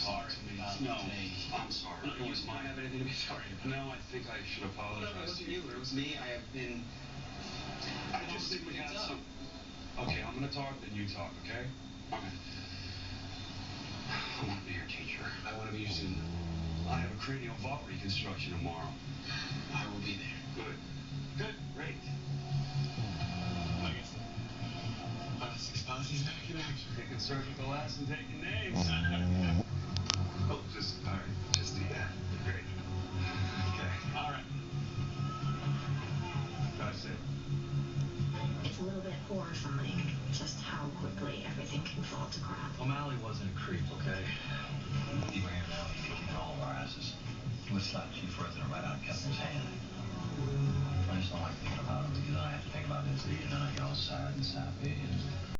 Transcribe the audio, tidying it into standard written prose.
talk to me. No, I'm sorry. It was my... I don't have anything to be sorry about. No, I think I should apologize. No, it wasn't you. It was me. I have been... I just think we have some... Okay, I'm going to talk, then you talk, okay? Okay. I want to be your teacher. I want to be your student. I have a cranial vault reconstruction tomorrow. I will be there. Good. Good. Great. I guess the plastic policy's back in action. Taking surgical ass and taking names. Oh, just, all right. Just do that. Great. Okay. All right. That's it. It's a little bit horrifying just how quickly everything can fall to crap. O'Malley wasn't a creep, okay? He ran out kicking all of our asses. Let's not Chief President right out of Kessler's hand. I just don't like thinking about it because I have to think about this and then I get all sad and sappy and